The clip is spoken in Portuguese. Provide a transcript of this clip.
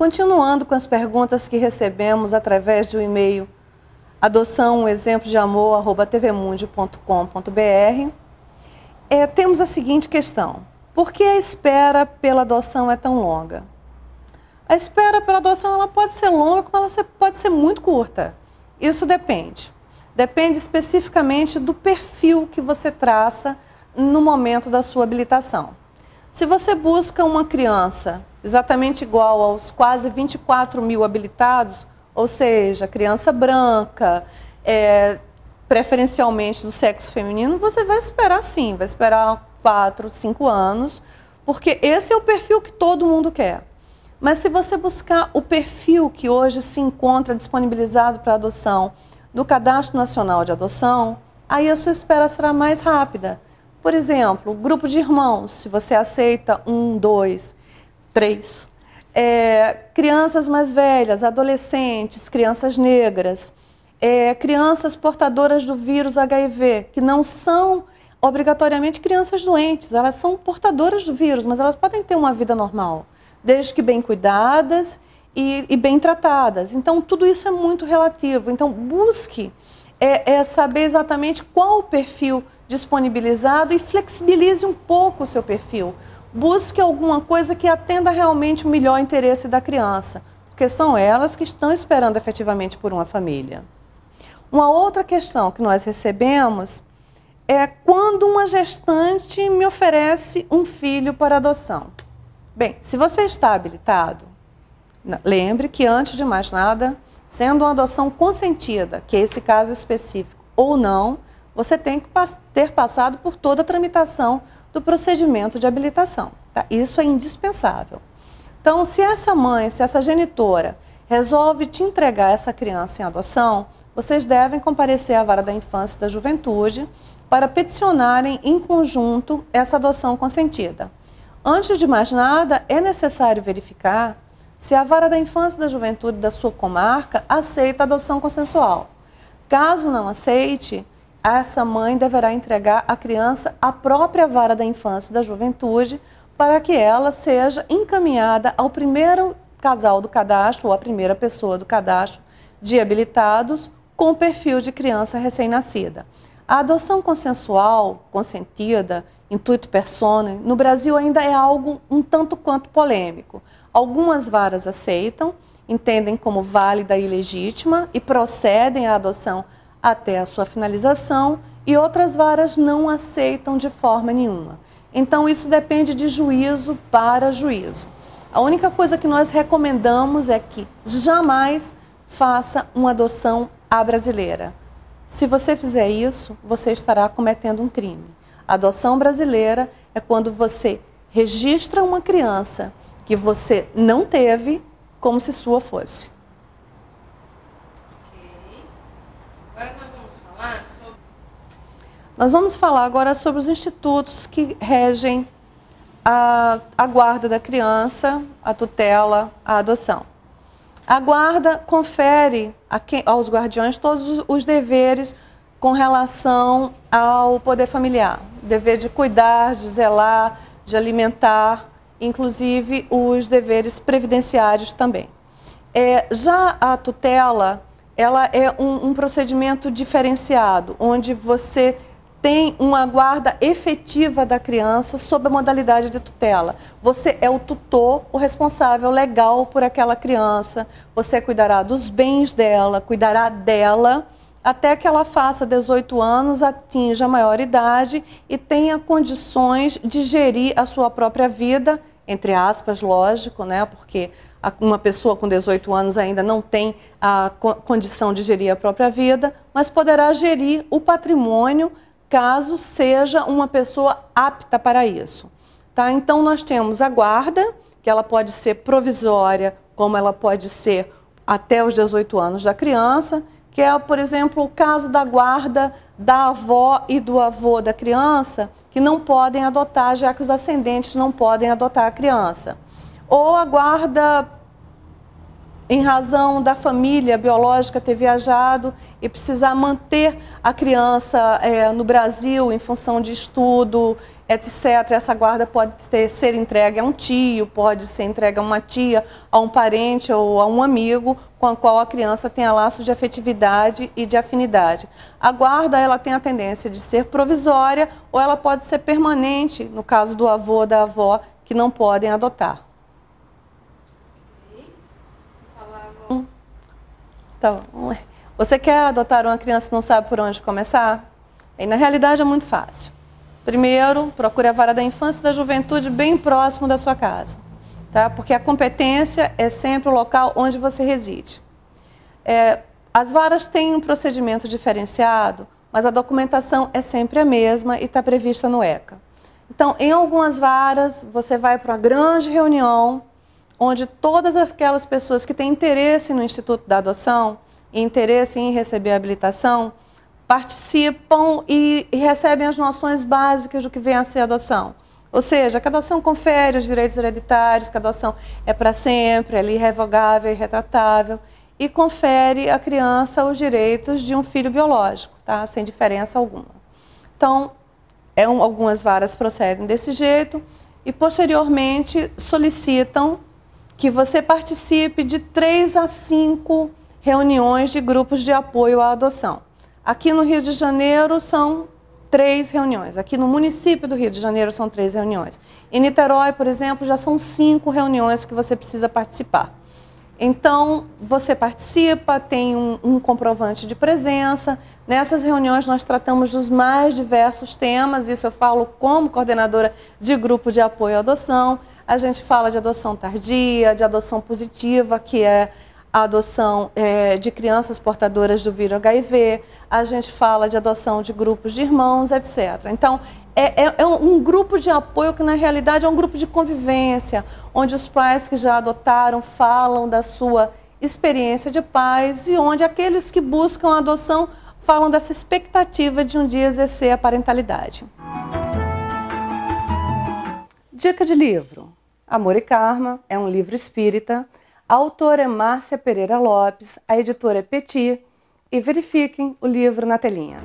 continuando com as perguntas que recebemos através do e-mail adoçãoexemprodeamor@tvmundi.com.br, temos a seguinte questão: por que a espera pela adoção é tão longa? A espera pela adoção ela pode ser longa, como ela pode ser muito curta. Isso depende. Depende especificamente do perfil que você traça no momento da sua habilitação. Se você busca uma criança exatamente igual aos quase 24 mil habilitados, ou seja, criança branca, preferencialmente do sexo feminino, você vai esperar sim, vai esperar 4, 5 anos, porque esse é o perfil que todo mundo quer. Mas se você buscar o perfil que hoje se encontra disponibilizado para adoção do Cadastro Nacional de Adoção, aí a sua espera será mais rápida. Por exemplo, grupo de irmãos, se você aceita 1, 2, 3. Crianças mais velhas, adolescentes, crianças negras, crianças portadoras do vírus HIV, que não são obrigatoriamente crianças doentes, elas são portadoras do vírus, mas elas podem ter uma vida normal, desde que bem cuidadas e bem tratadas. Então, tudo isso é muito relativo. Então, busque saber exatamente qual o perfil disponibilizado e flexibilize um pouco o seu perfil. Busque alguma coisa que atenda realmente o melhor interesse da criança, porque são elas que estão esperando efetivamente por uma família. Uma outra questão que nós recebemos é quando uma gestante me oferece um filho para adoção. Bem, se você está habilitado, lembre que, antes de mais nada, sendo uma adoção consentida, que é esse caso específico ou não, você tem que ter passado por toda a tramitação do procedimento de habilitação. Tá? Isso é indispensável. Então, se essa mãe, se essa genitora resolve te entregar essa criança em adoção, vocês devem comparecer à Vara da Infância e da Juventude para peticionarem em conjunto essa adoção consentida. Antes de mais nada, é necessário verificar se a Vara da Infância e da Juventude da sua comarca aceita a adoção consensual. Caso não aceite, essa mãe deverá entregar a criança à própria Vara da Infância e da Juventude para que ela seja encaminhada ao primeiro casal do cadastro ou à primeira pessoa do cadastro de habilitados com o perfil de criança recém-nascida. A adoção consensual, consentida, intuito personae, no Brasil ainda é algo um tanto quanto polêmico. Algumas varas aceitam, entendem como válida e legítima e procedem à adoção até a sua finalização, e outras varas não aceitam de forma nenhuma. Então, isso depende de juízo para juízo. A única coisa que nós recomendamos é que jamais faça uma adoção à brasileira. Se você fizer isso, você estará cometendo um crime. A adoção brasileira é quando você registra uma criança que você não teve como se sua fosse. Ok. Agora nós vamos falar sobre... Nós vamos falar agora sobre os institutos que regem a guarda da criança, a tutela, a adoção. A guarda confere aos guardiões todos os deveres com relação ao poder familiar. O dever de cuidar, de zelar, de alimentar, inclusive os deveres previdenciários também. Já a tutela, ela é um procedimento diferenciado, onde você tem uma guarda efetiva da criança sob a modalidade de tutela. Você é o tutor, o responsável legal por aquela criança, você cuidará dos bens dela, cuidará dela, até que ela faça 18 anos, atinja a maioridade e tenha condições de gerir a sua própria vida, entre aspas, lógico, né? Porque uma pessoa com 18 anos ainda não tem a condição de gerir a própria vida, mas poderá gerir o patrimônio caso seja uma pessoa apta para isso. Tá? Então, nós temos a guarda, que ela pode ser provisória, como ela pode ser até os 18 anos da criança, que é, por exemplo, o caso da guarda da avó e do avô da criança, que não podem adotar, já que os ascendentes não podem adotar a criança. Ou a guarda em razão da família biológica ter viajado e precisar manter a criança no Brasil em função de estudo, etc. Essa guarda pode ser entregue a um tio, pode ser entregue a uma tia, a um parente ou a um amigo com o qual a criança tenha laço de afetividade e de afinidade. A guarda ela tem a tendência de ser provisória ou ela pode ser permanente, no caso do avô ou da avó, que não podem adotar. Então, você quer adotar uma criança e não sabe por onde começar? E, na realidade é muito fácil. Primeiro, procure a vara da infância e da juventude bem próximo da sua casa, tá? Porque a competência é sempre o local onde você reside. As varas têm um procedimento diferenciado, mas a documentação é sempre a mesma e está prevista no ECA. Então, em algumas varas, você vai para uma grande reunião, onde todas aquelas pessoas que têm interesse no Instituto da Adoção e interesse em receber a habilitação, participam e recebem as noções básicas do que vem a ser a adoção. Ou seja, que a adoção confere os direitos hereditários, que a adoção é para sempre, ela é irrevogável, irretratável, e confere à criança os direitos de um filho biológico, tá? Sem diferença alguma. Então, algumas varas procedem desse jeito e, posteriormente, solicitam que você participe de 3 a 5 reuniões de grupos de apoio à adoção. Aqui no Rio de Janeiro são 3 reuniões, aqui no município do Rio de Janeiro são 3 reuniões. Em Niterói, por exemplo, já são 5 reuniões que você precisa participar. Então, você participa, tem um comprovante de presença. Nessas reuniões nós tratamos dos mais diversos temas, isso eu falo como coordenadora de grupo de apoio à adoção. A gente fala de adoção tardia, de adoção positiva, que é a adoção de crianças portadoras do vírus HIV. A gente fala de adoção de grupos de irmãos, etc. Então, é um grupo de apoio que, na realidade, é um grupo de convivência, onde os pais que já adotaram falam da sua experiência de pais e onde aqueles que buscam a adoção falam dessa expectativa de um dia exercer a parentalidade. Dica de livro. Amor e Karma é um livro espírita. A autora é Márcia Pereira Lopes, a editora é Petit. E verifiquem o livro na telinha.